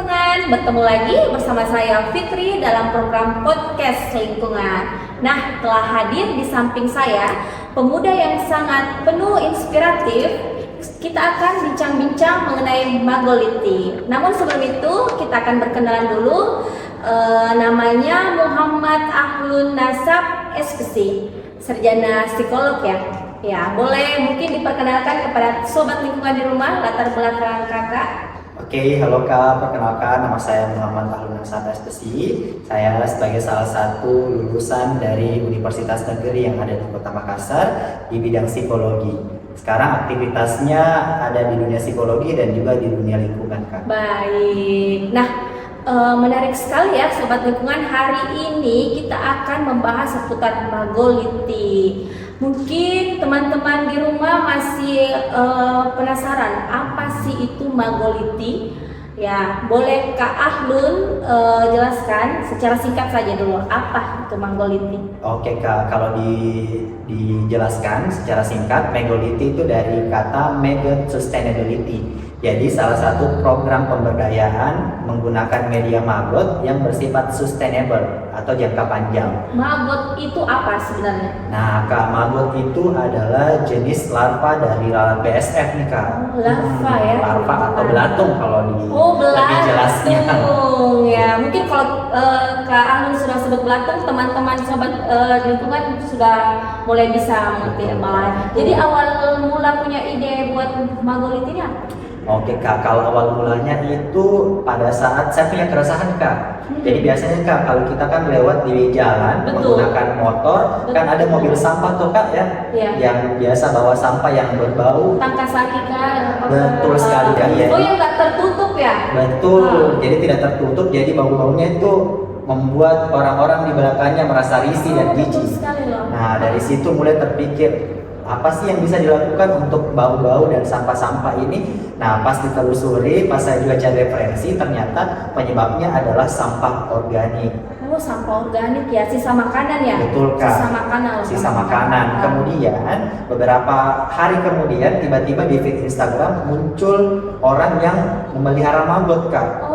Lingkungan, bertemu lagi bersama saya Fitri dalam program Podcast Lingkungan. Nah, telah hadir di samping saya pemuda yang sangat penuh inspiratif. Kita akan bincang-bincang mengenai Magoliti. Namun sebelum itu kita akan berkenalan dulu. Namanya Muhammad Ahlun Nasab, SPC, sarjana psikolog ya. Ya, boleh mungkin diperkenalkan kepada sobat lingkungan di rumah latar belakang kakak. Oke, halo Kak, perkenalkan nama saya Muhammad Ahlun Nasab, SPC. Saya sebagai salah satu lulusan dari Universitas Negeri yang ada di Kota Makassar di bidang psikologi. Sekarang aktivitasnya ada di dunia psikologi dan juga di dunia lingkungan, Kak. Baik. Nah, menarik sekali ya sobat lingkungan. Hari ini kita akan membahas seputar Magoliti. Mungkin teman-teman di rumah masih penasaran apa sih itu Magoliti? Ya, boleh Kak Ahlun jelaskan secara singkat saja dulu apa itu Magoliti? Oke Kak, kalau dijelaskan secara singkat, Magoliti itu dari kata Mega Sustainability. Jadi salah satu program pemberdayaan menggunakan media maggot yang bersifat sustainable atau jangka panjang. Maggot itu apa sebenarnya? Nah Kak, maggot itu adalah jenis larva dari lalat BSF nih Kak. Larva ya? Larva atau belatung kalau lebih jelasnya. Ya, mungkin kalau Kak Ahlun sudah sebut belatung, teman-teman sobat lingkungan sudah mulai bisa mengerti malah. Jadi awal mula punya ide buat Magoliti ini apa? Oke Kak, kalau awal mulanya itu pada saat saya punya keresahan Kak. Jadi biasanya Kak, kalau kita kan lewat di jalan menggunakan motor, kan ada mobil sampah tuh Kak ya, yang biasa bawa sampah yang berbau. Tangkas lagi Kak. Betul sekali Kak ya. Oh yang nggak tertutup ya? Betul, jadi tidak tertutup, jadi bau-baunya itu membuat orang-orang di belakangnya merasa risih dan jijik. Nah dari situ mulai terpikir, apa sih yang bisa dilakukan untuk bau-bau dan sampah-sampah ini? Nah pas ditelusuri, pas saya juga cari referensi, ternyata penyebabnya adalah sampah organik. Oh sampah organik ya, sisa makanan ya? Betul Kak, sisa makanan. Kemudian beberapa hari kemudian tiba-tiba di feed Instagram muncul orang yang memelihara maggot Kak.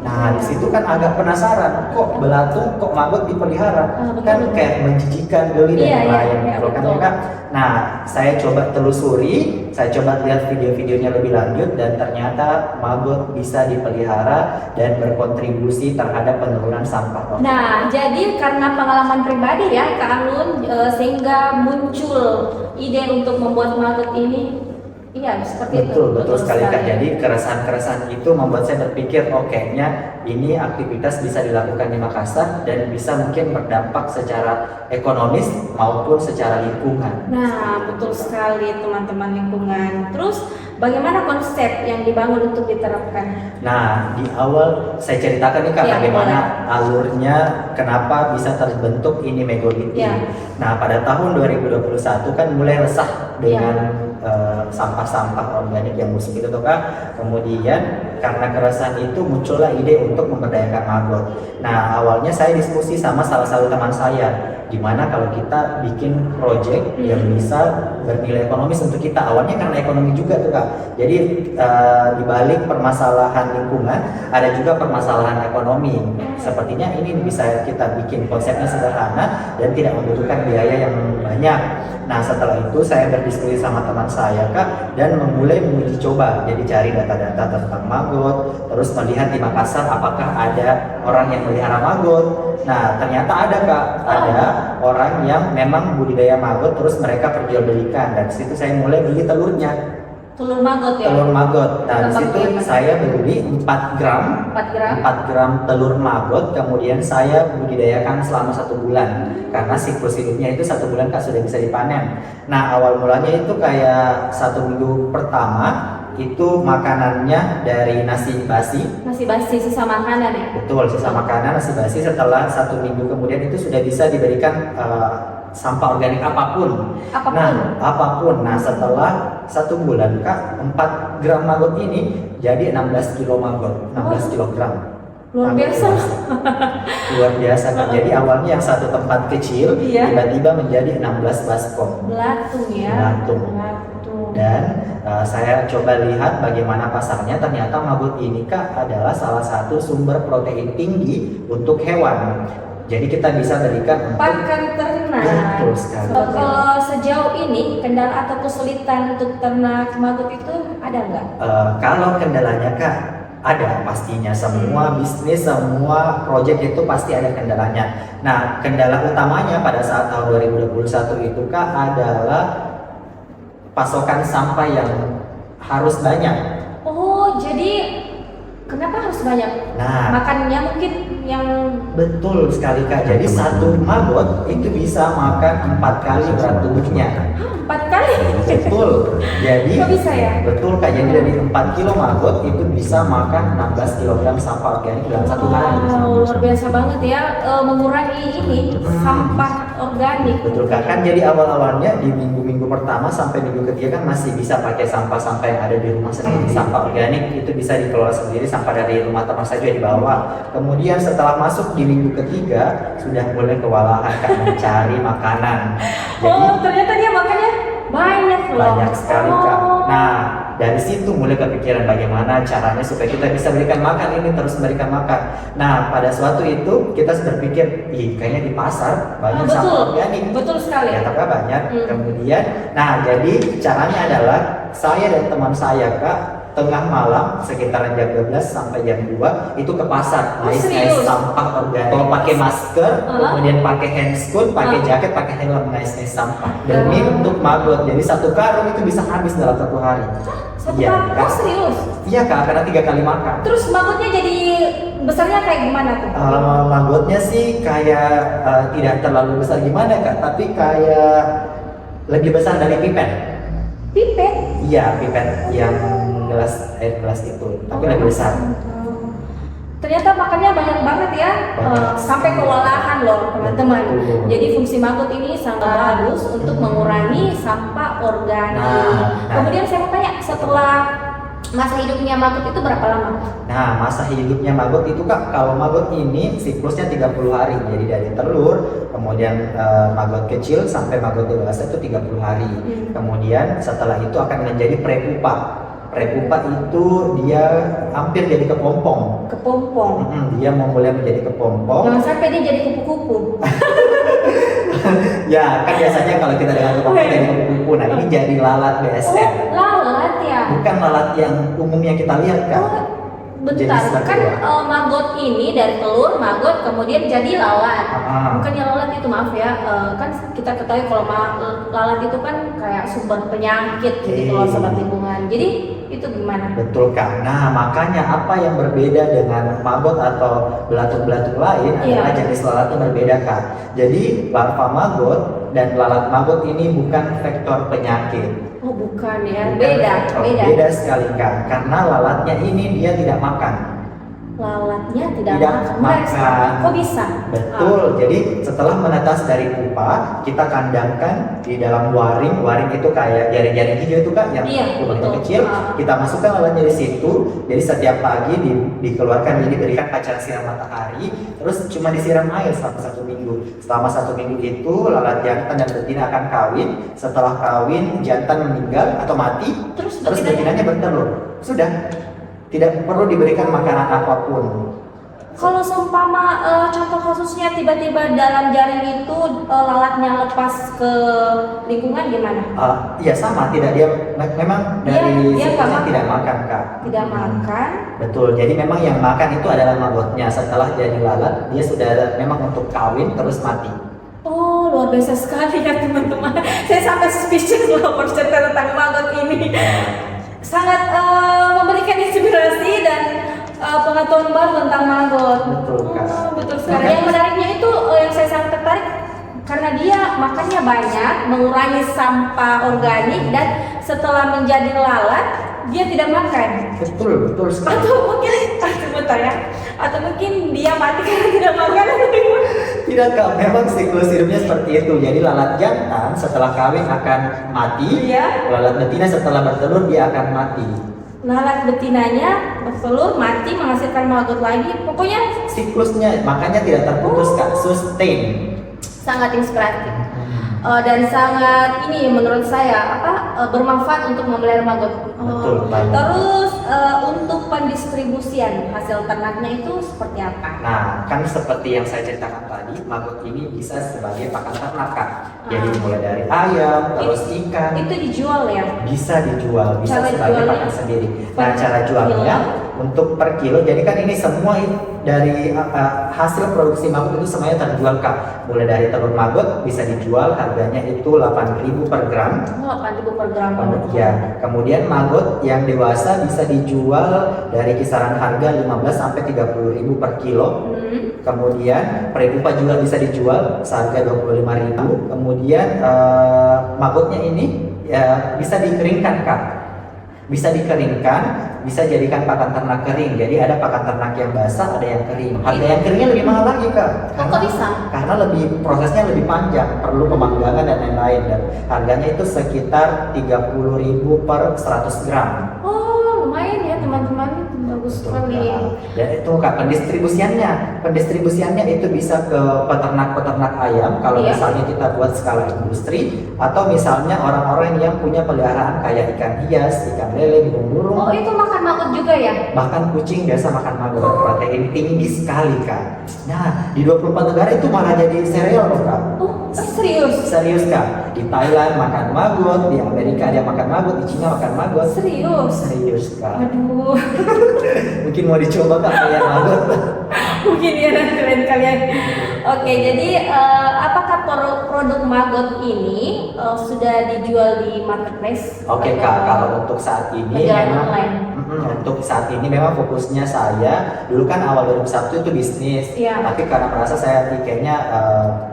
Nah di situ kan agak penasaran, kok belatung, kok maggot dipelihara, kan kayak menjijikan, geli dan lain kan ya Kak. Nah saya coba telusuri, saya coba lihat video-videonya lebih lanjut dan ternyata maggot bisa dipelihara dan berkontribusi terhadap penurunan sampah. Nah jadi karena pengalaman pribadi ya Kak Ahlun sehingga muncul ide untuk membuat maggot ini. Iya, seperti itu. Betul sekali Kak. Jadi keresahan-keresahan itu membuat saya berpikir, oh kayaknya ini aktivitas bisa dilakukan di Makassar dan bisa mungkin berdampak secara ekonomis maupun secara lingkungan. Nah, betul sekali teman-teman lingkungan. Terus bagaimana konsep yang dibangun untuk diterapkan? Nah, di awal saya ceritakan nih Kak bagaimana alurnya, kenapa bisa terbentuk ini Magoliti. Nah, pada tahun 2021 kan mulai resah dengan sampah-sampah organik yang busuk itu tuh Kak. Kemudian karena keresahan itu muncullah ide untuk memberdayakan maggot. Nah awalnya saya diskusi sama salah satu teman saya, gimana kalau kita bikin project yang bisa bernilai ekonomis untuk kita. Awalnya karena ekonomi juga tuh Kak. Jadi di balik permasalahan lingkungan ada juga permasalahan ekonomi. Sepertinya ini bisa kita bikin konsepnya sederhana dan tidak membutuhkan biaya yang banyak. Nah setelah itu saya berdiskusi sama teman saya Kak dan memulai menguji coba. Jadi cari data-data tentang maggot, terus melihat di Makassar apakah ada orang yang melihara maggot. Nah ternyata ada Kak, ada orang yang memang budidaya maggot terus mereka perjualbelikan, dan situ saya mulai beli telurnya. Telur maggot ya? Telur maggot. Nah disitu saya beli 4 gram telur maggot, kemudian saya budidayakan selama 1 bulan. Karena siklus hidupnya itu 1 bulan Kak sudah bisa dipanen. Nah awal mulanya itu kayak 1 minggu pertama itu makanannya dari nasi basi. Nasi basi, sisa makanan ya? Betul, sisa makanan nasi basi. Setelah 1 minggu kemudian itu sudah bisa diberikan sampah organik apapun. Nah apapun. Nah setelah 1 bulan Kak, 4 gram maggot ini jadi 16 kilo maggot, 16 kilogram. Luar biasa. Luar biasa Kak. Jadi awalnya yang satu tempat kecil tiba-tiba menjadi 16 baskom. Belatung ya. Belatung. dan saya coba lihat bagaimana pasarnya. Ternyata maggot ini Kak adalah salah satu sumber protein tinggi untuk hewan. Jadi kita bisa berikan untuk pakan ternak. betul sekali. Kalau sejauh ini kendala atau kesulitan untuk ternak maggot itu ada nggak? Kalau kendalanya Kak, ada pastinya. Semua bisnis, semua proyek itu pasti ada kendalanya. Nah, kendala utamanya pada saat tahun 2021 itu Kak adalah pasokan sampah yang harus banyak. Oh, jadi kenapa harus banyak? Nah, Makannya mungkin yang betul sekali Kak. Jadi satu maggot itu bisa makan 4 kali berat tubuhnya. 4 kali. Betul. Jadi Kok bisa ya? betul Kak. Jadi dari 4 kilo maggot itu bisa makan 16 kg sampah organik dalam satu hari. Wow, luar biasa banget ya, mengurangi ini sampah organik. Betul Kak. Kan jadi awal-awalnya di minggu-minggu pertama sampai minggu ketiga kan masih bisa pakai sampah-sampah yang ada di rumah sendiri. Sampah organik itu bisa dikelola sendiri, sampah dari rumah teman saja dibawa. Kemudian setelah masuk di minggu ketiga sudah mulai kewalahan Kak mencari makanan. Jadi Oh, ternyata dia makannya banyak loh. banyak sekali Kak. Oh. Nah, dari situ mulai kepikiran bagaimana caranya supaya kita bisa berikan makan ini, terus berikan makan. Nah, pada suatu itu kita berpikir, kayaknya di pasar banyak betul, sampah organik. betul sekali. Ya, tapi banyak. Hmm. Kemudian, nah jadi caranya adalah saya dan teman saya Kak tengah malam sekitaran jam 12 sampai jam 2 itu ke pasar Oh, ngais serius? sampah organik. Kalau pakai masker, kemudian pakai handscoot, pakai jaket, pakai helm ngais sampah demi untuk maggot. Jadi satu karung itu bisa habis dalam satu hari. Satu Iya, karung? Kak. Oh, serius? Iya Kak, karena 3 kali makan. Terus maggotnya jadi besarnya kayak gimana tuh? Maggotnya sih kayak tidak terlalu besar gimana Kak, tapi kayak lebih besar dari pipet. Pipet? Iya, pipet yang gelas air gelas itu, tapi lebih besar. Ternyata makannya banyak banget ya, Banyak. sampai kewalahan loh teman-teman. Betul. Jadi fungsi maggot ini sangat bagus untuk mengurangi sampah organik. Nah. Kemudian saya mau tanya, setelah masa hidupnya maggot itu berapa lama? Nah, masa hidupnya maggot itu Kak, kalau maggot ini siklusnya 30 hari. Jadi dari telur, kemudian maggot kecil sampai maggot dewasa itu 30 hari. Kemudian setelah itu akan menjadi prepupa. Prepupa itu dia hampir jadi kepompong. Kepompong. Dia mau mulai menjadi kepompong. Jangan sampai dia jadi kupu-kupu. Ya, kan biasanya kalau kita dengar kepompong jadi kupu-kupu. Nah, ini jadi lalat BSN. Oh, lalat ya? Bukan lalat yang umumnya kita lihat Kak. Oh, Jadi bentar, seperti kan itu. maggot ini dari telur, maggot kemudian jadi lalat. Ah. Bukannya lalat itu, maaf ya, kan kita ketahui kalau lalat itu kan kayak sumber penyakit gitu loh sobat lingkungan. Jadi itu gimana? Betul Kak. Nah, makanya apa yang berbeda dengan maggot atau belatung-belatung lain adalah jenis lalatnya berbeda Kak. Jadi larva maggot dan lalat maggot ini bukan vektor penyakit. Oh, bukan ya, Bukan beda, vektor. beda. Beda sekali Kak. Karena lalatnya ini dia tidak makan. Lalatnya tidak makan. makan. Kok bisa? Betul. Jadi setelah menetas dari pupa, kita kandangkan di dalam waring. Waring itu kayak jaring-jaring hijau itu Kak, yang lubangnya betul. kecil. Kita masukkan lalatnya di situ. Jadi setiap pagi dikeluarkan, jadi diberikan pacaran sinar matahari. Terus cuma disiram air selama 1 minggu. Selama 1 minggu itu lalat jantan dan betina akan kawin. Setelah kawin, jantan meninggal atau mati. Terus betinanya bertelur. Sudah. Tidak perlu diberikan makanan apapun. Kalau seumpama contoh kasusnya tiba-tiba dalam jaring itu lalatnya lepas ke lingkungan gimana? Iya sama, tidak dia memang dari dia siklusnya tidak makan Kak. Tidak makan. Betul, jadi memang yang makan itu adalah maggotnya. Setelah jadi lalat, dia sudah memang untuk kawin terus mati. Oh, luar biasa sekali ya teman-teman. Saya sampai suspicious loh bercerita tentang maggot ini. Sangat memberikan inspirasi dan pengetahuan baru tentang maggot. Betul Kak. Betul sekali. Yang menariknya itu yang saya sangat tertarik karena dia makannya banyak, mengurangi sampah organik, dan setelah menjadi lalat dia tidak makan. Betul sekali. Atau mungkin sebentar ya. Atau mungkin dia mati karena tidak makan. Tidak Kak, memang siklus hidupnya seperti itu. Jadi lalat jantan setelah kawin akan mati. Iya. Lalat betina setelah bertelur dia akan mati. Lalat betinanya bertelur, mati, menghasilkan maggot lagi. Pokoknya Siklusnya makanya tidak terputus Kak, sustain. sangat inspiratif. Dan sangat ini menurut saya bermanfaat untuk memelihara maggot. Betul banget. Terus untuk pendistribusian hasil ternaknya itu seperti apa? Nah, kan seperti yang saya ceritakan tadi, maggot ini bisa sebagai pakan ternak, Kak. Jadi mulai dari ayam, terus ikan. Itu dijual ya? Bisa dijual, bisa Cara sebagai jualnya? pakan sendiri. Nah, cara jualnya untuk per kilo, jadi kan ini semua dari hasil produksi maggot itu semuanya terjual, Kak. Mulai dari telur maggot bisa dijual, harganya itu 8.000 per gram. 8.000 per gram. Kemudian maggot yang dewasa bisa dijual dari kisaran harga 15 sampai 30.000 per kilo. Kemudian prepupa juga bisa dijual seharga 25.000. Kemudian maggotnya ini ya bisa dikeringkan, Kak. Bisa dikeringkan, bisa jadikan pakan ternak kering. Jadi ada pakan ternak yang basah, ada yang kering. Harga yang keringnya lebih mahal lagi, Kak. Kok bisa? Karena prosesnya lebih panjang, perlu pemanggangan dan lain-lain. Dan harganya itu sekitar 30.000 per 100 gram. Oh, lumayan ya teman-teman. Bagus sekali. Dan itu, Kak, pendistribusiannya itu bisa ke peternak-peternak ayam kalau misalnya kita buat skala industri, atau misalnya orang-orang yang punya peliharaan kayak ikan hias, ikan lele, burung-burung. Oh, itu makan maggot juga ya? Bahkan kucing biasa makan maggot, protein tinggi sekali, Kak. Nah, di 24 negara itu malah jadi sereal loh, Kak. Oh, serius? Serius, Kak. Di Thailand makan maggot, di Amerika ada makan maggot, di Cina makan maggot. Serius, Kak. Aduh. Mungkin mau dicoba, Kak, kayak maggot. Mungkin ya kalian kalian. Oke, jadi apakah produk maggot ini sudah dijual di marketplace? Oke, Kak, kalau untuk saat ini untuk saat ini memang fokusnya saya dulu kan awal 2001 itu bisnis, tapi karena merasa saya kayaknya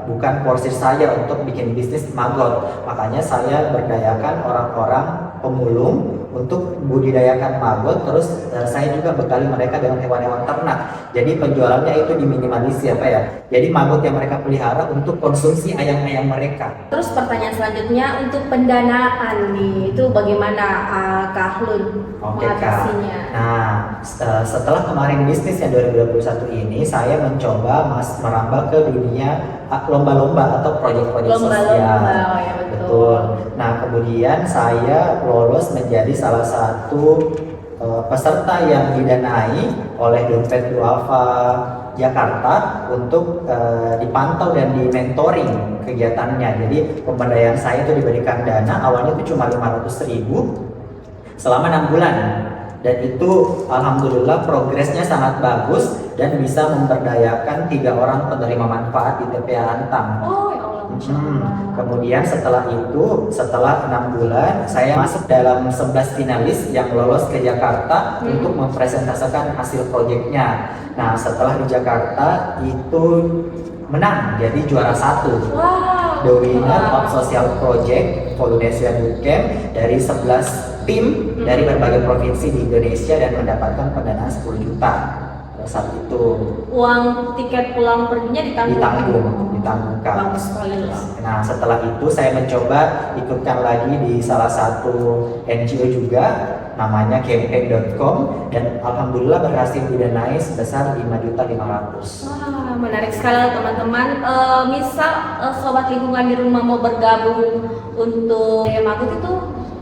bukan porsi saya untuk bikin bisnis maggot, makanya saya berdayakan orang-orang pemulung untuk budidayakan maggot, terus saya juga bekali mereka dengan hewan-hewan ternak. Jadi penjualannya itu diminimalisir, Pak ya. Jadi maggot yang mereka pelihara untuk konsumsi ayam-ayam mereka. Terus pertanyaan selanjutnya untuk pendanaan nih, itu bagaimana Kak Hlun mengatasinya? Nah, setelah kemarin bisnis yang 2021 ini, saya mencoba merambah ke dunia lomba-lomba atau proyek-proyek sosial. Oh, ya, betul. Nah, kemudian saya lolos menjadi salah satu peserta yang didanai oleh Dompet Duafa Jakarta untuk dipantau dan di-mentoring kegiatannya. Jadi pemberdayaan saya itu diberikan dana, awalnya itu cuma 500.000 selama 6 bulan. Dan itu alhamdulillah progresnya sangat bagus dan bisa memberdayakan 3 orang penerima manfaat di TPA Antang. Oh ya Allah. Kemudian setelah 6 bulan saya masuk dalam 11 finalis yang lolos ke Jakarta untuk mempresentasikan hasil proyeknya. Nah, setelah di Jakarta itu menang jadi juara 1. The winner of social project Indonesia Bootcamp dari 11 tim dari berbagai provinsi di Indonesia dan mendapatkan pendanaan 10 juta saat itu. Uang tiket pulang perginya ditanggung, Kak. Bagus sekali. Nah, setelah itu saya mencoba ikutkan lagi di salah satu NGO juga namanya campaign.com dan alhamdulillah berhasil didanai sebesar 5.500.000. Wah, menarik sekali teman-teman. Misal sobat lingkungan di rumah mau bergabung untuk maggot itu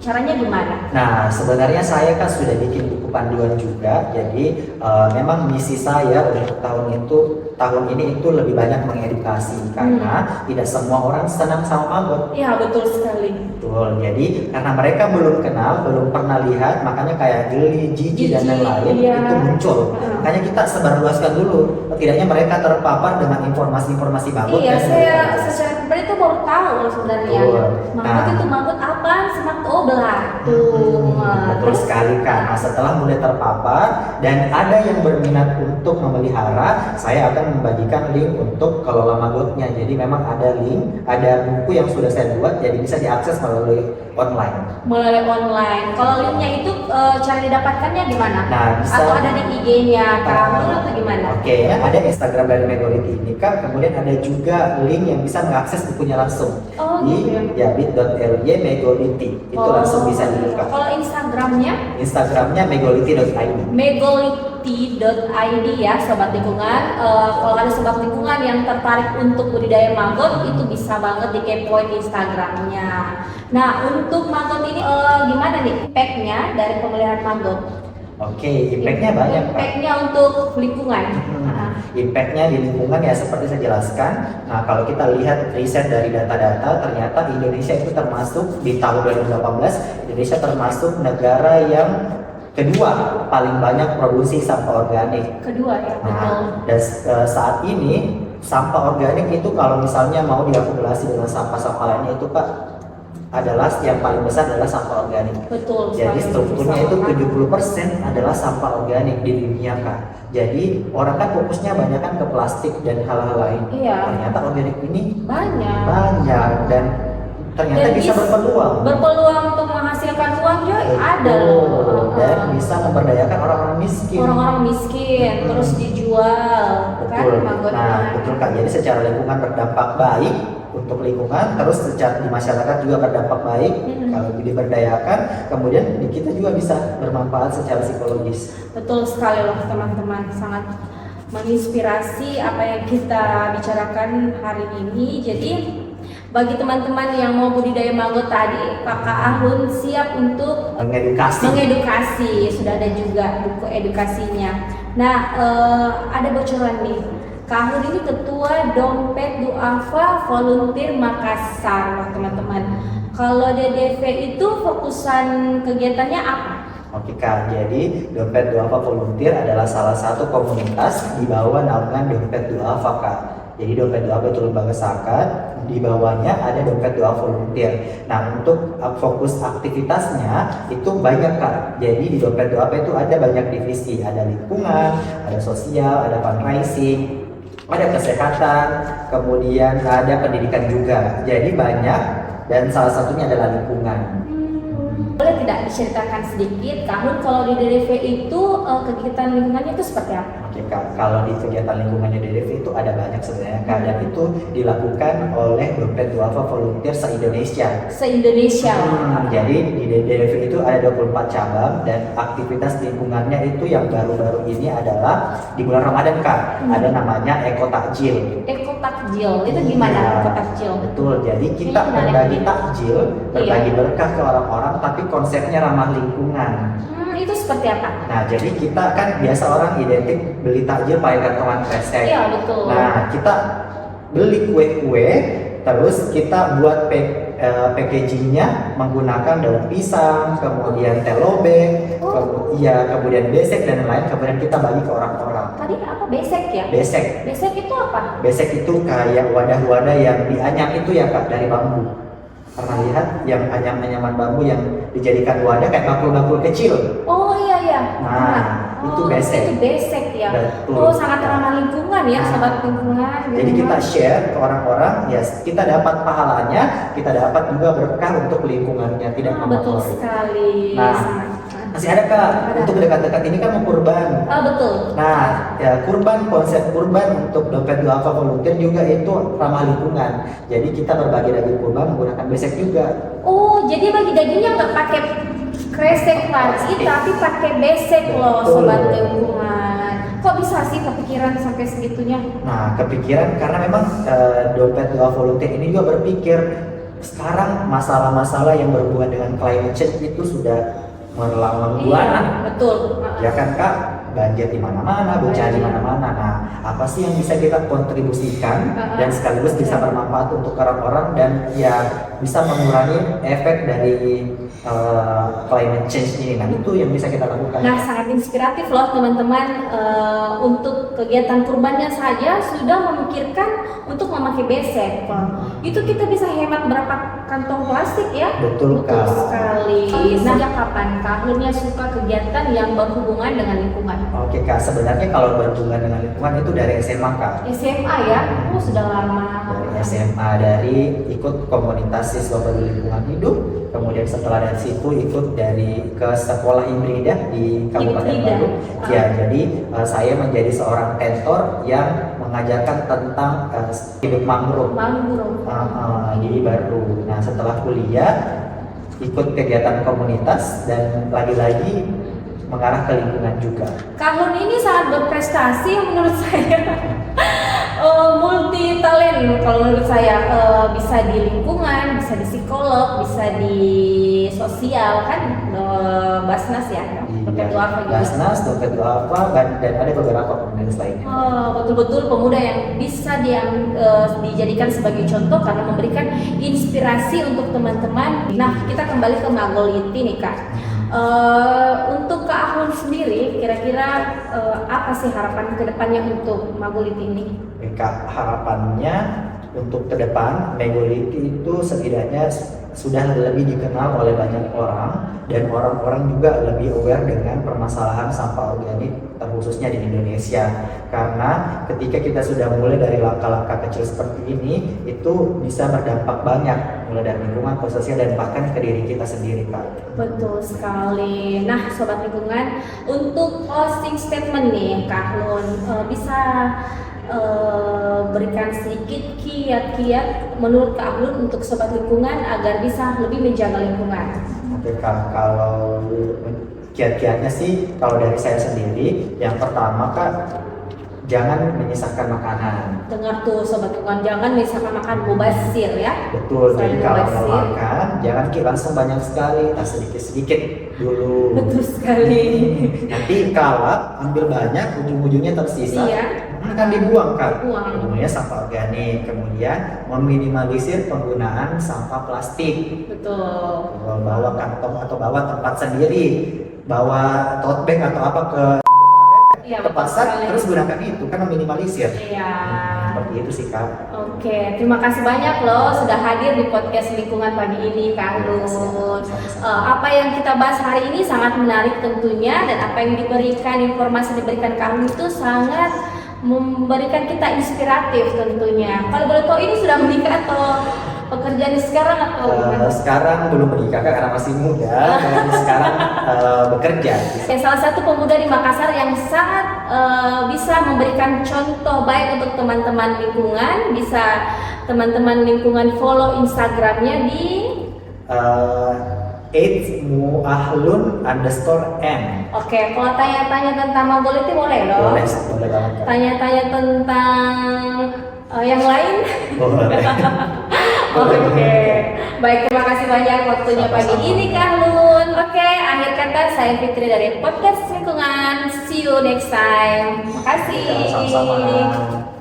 caranya gimana? Nah, sebenarnya saya kan sudah bikin buku panduan juga. Jadi memang misi saya untuk tahun ini itu lebih banyak mengedukasi karena tidak semua orang senang sama maggot. Iya, betul sekali. Betul. Jadi karena mereka belum kenal, belum pernah lihat, makanya kayak geli, jijik dan lain-lain itu muncul. Makanya kita sebarluaskan dulu. Setidaknya mereka terpapar dengan informasi-informasi maggot. Iya, saya secara pribadi itu baru tahu sebenarnya. Maggot itu maggot apa? Betul sekali, Kak. Nah, setelah mulai terpapar dan ada yang berminat untuk memelihara, saya akan membagikan link untuk kelola maggotnya. Jadi memang ada link, ada buku yang sudah saya buat, jadi bisa diakses melalui online. Kalau linknya itu cara didapatkannya di mana? Nah, bisa. Atau ada di IG-nya Kak atau gimana? Oke, ada Instagram dari Megoliti ini, Kak. Kemudian ada juga link yang bisa mengakses bukunya langsung di bit.ly Megoliti. Itu langsung bisa dibuka. Kalau Instagramnya? Instagramnya megoliti.id. Megoliti. maggot.id ya sobat lingkungan. Kalau ada sobat lingkungan yang tertarik untuk budidaya maggot itu bisa banget dikepoin Instagramnya. Nah untuk maggot ini gimana nih impact-nya dari pemeliharaan maggot? Oke, impact-nya banyak Kak. Impact-nya untuk lingkungan. Impact-nya di lingkungan ya seperti saya jelaskan. Nah kalau kita lihat riset dari data-data, ternyata Indonesia itu termasuk di tahun 2018, Indonesia termasuk negara yang kedua paling banyak produksi sampah organik. Kedua ya, betul. Nah, dan saat ini sampah organik itu kalau misalnya mau diakumulasi dengan sampah-sampah lainnya itu Kak, adalah yang paling besar adalah sampah organik. Betul. Jadi strukturnya itu 70% adalah sampah organik di dunia Kak. Jadi orang kan fokusnya banyak kan ke plastik dan hal-hal lain. Iya. Ternyata organik ini banyak dan ternyata bisa berpeluang. Berpeluang untuk menghasilkan uang juga ada loh. Dan bisa memberdayakan orang-orang miskin. Orang-orang miskin terus dijual. Betul. Kan, Nah, betul Kak. Jadi secara lingkungan berdampak baik untuk lingkungan, terus secara di masyarakat juga berdampak baik kalau diberdayakan, kemudian kita juga bisa bermanfaat secara psikologis. Betul sekali loh teman-teman, sangat menginspirasi apa yang kita bicarakan hari ini. Jadi bagi teman-teman yang mau budidaya maggot tadi, Kakak Ahun siap untuk mengedukasi. Sudah ada juga buku edukasinya. Nah, ada bocoran nih. Kak Ahun ini ketua Dompet Duafa Volunteer Makassar, teman-teman. Kalau DDV itu fokusan kegiatannya apa? Oke Kak, jadi Dompet Duafa Volunteer adalah salah satu komunitas di bawah naungan Dompet Duafa Kak. Jadi Dompet Duafa itu lembaga zakat, di bawahnya ada Dompet Duafa Volunteer. Nah untuk fokus aktivitasnya itu banyak Kak. Jadi di Dompet Duafa itu ada banyak divisi, ada lingkungan, ada sosial, ada fundraising, ada kesehatan, kemudian ada pendidikan juga. Jadi banyak dan salah satunya adalah lingkungan. Boleh tidak diceritakan sedikit, Kahun kalau di DDV itu kegiatan lingkungannya itu seperti apa? Oke Kak, kalau di kegiatan lingkungannya DDV itu ada banyak sebenarnya Kak, dan itu dilakukan oleh Dompet Duafa Volunteer se-Indonesia. Se-Indonesia. Jadi di DDV itu ada 24 cabang dan aktivitas lingkungannya itu yang baru-baru ini adalah di bulan Ramadan Kak, ada namanya Eko Takjil. Eko Takjil, itu gimana Eko Takjil? Betul, jadi kita berbagi takjil, berbagi berkah ke orang-orang, tapi konsepnya ramah lingkungan. Itu seperti apa? Nah, jadi kita kan biasa orang identik beli takjil pakai kantongan kresek. Iya, betul. Nah, kita beli kue-kue, terus kita buat packagingnya menggunakan daun pisang, kemudian telobek, kemudian besek dan lain-lain, kemudian kita bagi ke orang-orang. Tadi apa besek ya? Besek. Besek itu apa? Besek itu kayak wadah-wadah yang dianyam itu ya Kak, dari bambu. Pernah lihat yang anyaman bambu yang dijadikan wadah kayak bakul-bakul kecil? Oh iya. Nah, itu besek. Itu besek ya. Betul. Oh, sangat ramah lingkungan ya, sobat lingkungan. Jadi kita share ke orang-orang, ya kita dapat pahalanya, kita dapat juga berkah untuk lingkungannya, tidak betul sekali. Nah, masih ada Kak, untuk dekat-dekat ini kan mau kurban. Betul. Nah, ya konsep kurban untuk Dompet Duafa Volunteer juga itu ramah lingkungan. Jadi kita berbagi daging kurban menggunakan besek juga. Oh, jadi bagi dagingnya nggak pakai kresek lagi, tapi pakai besek loh, sobat lingkungan. Kok bisa sih kepikiran sampai segitunya? Nah, kepikiran karena memang Dompet Duafa Volunteer ini juga berpikir sekarang masalah-masalah yang berhubungan dengan climate change itu sudah merlang buana. Iya, betul. Ya kan Kak, banjir di mana-mana, bencana di mana-mana. Nah, apa sih yang bisa kita kontribusikan dan sekaligus bisa bermanfaat untuk orang-orang dan ya bisa mengurangi efek dari climate change ini. Nah, itu yang bisa kita lakukan. Nah, sangat inspiratif loh teman-teman. Untuk kegiatan kurbannya saja sudah memikirkan untuk memakai besek. Itu kita bisa hemat berapa kantong plastik ya? Betul Kak. Sekali. Nah, sejak kapan Kahunnya suka kegiatan yang berhubungan dengan lingkungan? Oke Kak, sebenarnya kalau berhubungan dengan lingkungan itu dari SMA Kak. SMA ya? Oh, sudah lama. Dari SMA, dari ikut komunitas siswa peduli lingkungan hidup, kemudian setelah dari situ ikut ke sekolah Hibridah di Kabupaten Bandung. Ya, jadi saya menjadi seorang tentor yang mengajarkan tentang hidup mangrove. Jadi baru. Nah, setelah kuliah ikut kegiatan komunitas dan lagi-lagi mengarah ke lingkungan juga. Kak ini sangat berprestasi menurut saya. Multi talent kalau menurut saya, bisa di lingkungan, bisa di psikolog, bisa di sosial kan, Basnas ya, Dompet Duafa juga. Basnas, Dompet Duafa, dan ada beberapa komunitas lainnya. Betul-betul pemuda yang bisa dijadikan sebagai contoh karena memberikan inspirasi untuk teman-teman. Nah, kita kembali ke Magoliti nih Kak. Untuk Kak Ahlun sendiri, kira-kira apa sih harapan kedepannya untuk Magoliti ini? Kak, harapannya untuk ke depan Megoliti itu setidaknya sudah lebih dikenal oleh banyak orang, dan orang-orang juga lebih aware dengan permasalahan sampah organik terkhususnya di Indonesia. Karena ketika kita sudah mulai dari langkah-langkah kecil seperti ini, itu bisa berdampak banyak, mulai dari lingkungan, ke sosial, dan bahkan ke diri kita sendiri, Kak. Betul sekali. Nah, Sobat Lingkungan, untuk closing statement nih Kak Ahlun, bisa berikan sedikit kiat-kiat menurut Kak Ahlun untuk Sobat Lingkungan agar bisa lebih menjaga lingkungan. Oke Kak, kalau kiat-kiatnya sih kalau dari saya sendiri, yang pertama Kak, jangan menyisakan makanan. Dengar tuh Sobat Lingkungan, jangan misalkan makan mubazir ya. Betul, jadi kalau mubazir, mau makan jangan langsung banyak sekali, sedikit-sedikit dulu. betul sekali. Nanti kalau ambil banyak, ujung-ujungnya tersisa, Iya. akan dibuang Kak. Dibuang. Ujungnya sampah organik. Kemudian meminimalisir penggunaan sampah plastik. Betul. Bawa kantong atau bawa tempat sendiri, bawa tote bag atau apa ke Iya, ke betul pasar, sekali. terus gunakan itu kan meminimalisir. Iya. Seperti itu sih Kak. Oke, terima kasih banyak loh sudah hadir di podcast lingkungan pagi ini Kak Ahlun. Apa yang kita bahas hari ini sangat menarik tentunya, dan apa yang informasi diberikan Kak Ahlun itu sangat memberikan kita inspiratif tentunya. Kalau boleh tahu ini sudah menikah atau pekerjaan sekarang atau sekarang belum menikah Kak, karena masih muda, dan sekarang bekerja. Salah satu pemuda di Makassar yang sangat bisa memberikan contoh baik untuk teman-teman lingkungan. Bisa teman-teman lingkungan follow Instagramnya di @muahlun_m. Oke, kalau tanya-tanya tentang Magoliti boleh loh. Boleh banget Kak. Tanya-tanya tentang yang lain. Boleh. Oke, baik, terima kasih banyak waktunya pagi ini Kak Ahlun. Oke, akhir kata saya Fitri dari podcast lingkungan. See you next time. Makasih. Sama-sama.